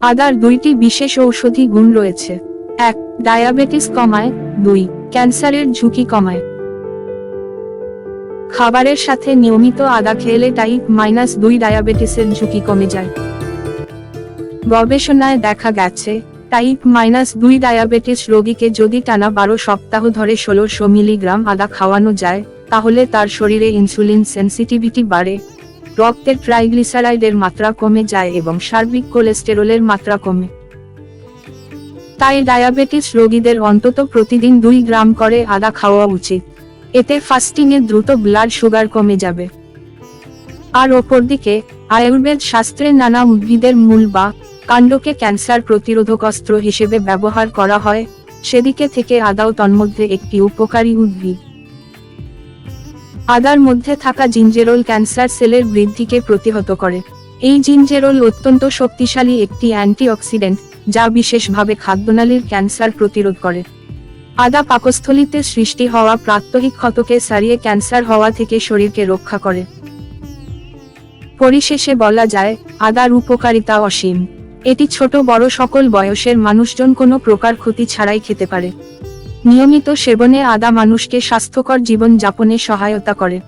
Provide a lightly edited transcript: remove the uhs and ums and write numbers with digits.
আদার দুইটি বিশেষ ঔষধি গুণ রয়েছে। 1. ডায়াবেটিস কমায়। 2. ক্যান্সারের ঝুঁকি কমায়। খাবারের সাথে নিয়মিত আদা খেলে টাইপ-2 ডায়াবেটিসের ঝুঁকি কমে যায়। গবেষণায় দেখা গেছে, টাইপ-2 ডায়াবেটিস রোগীকে যদি টানা 12 সপ্তাহ ধরে 1600 মিলিগ্রাম আদা খাওয়ানো যায়, তাহলে তার শরীরে ইনসুলিন সেন্সিটিভিটি বাড়ে, রক্তের ট্রাইগ্লিসারাইডের মাত্রা কমে যায় এবং সার্বিক কোলেস্টেরলের মাত্রা কমে। তাই ডায়াবেটিস রোগীদের অন্তত প্রতিদিন 2 গ্রাম করে আদা খাওয়া উচিত। এতে ফাস্টিংয়ে দ্রুত ব্লাড সুগার কমে যাবে। আর অপরদিকে, আয়ুর্বেদ শাস্ত্রে নানা উদ্ভিদের মূল বা কাণ্ডকে ক্যান্সার প্রতিরোধক অস্ত্র হিসেবে ব্যবহার করা হয়, সেদিকে থেকে আদাও তন্মধ্যে একটি উপকারী উদ্ভিদ। আদার মধ্যে থাকা জিঞ্জেরোল ক্যান্সার সেলের বৃদ্ধিকে প্রতিহত করে। এই জিঞ্জেরোল অত্যন্ত শক্তিশালী একটি অ্যান্টিঅক্সিডেন্ট, যা বিশেষভাবে খাদ্যনালীর ক্যান্সার প্রতিরোধ করে। আদা পাকস্থলীতে সৃষ্টি হওয়া প্রাত্যহিক ক্ষতকে সারিয়ে ক্যান্সার হওয়া থেকে শরীরকে রক্ষা করে। পরিশেষে বলা যায়, আদার উপকারিতা অসীম। এটি ছোট বড় সকল বয়সের মানুষজন কোনো প্রকার ক্ষতি ছাড়াই খেতে পারে। নিয়মিত সেবনে আদা মানুষকে স্বাস্থ্যকর জীবন যাপনে সহায়তা করে।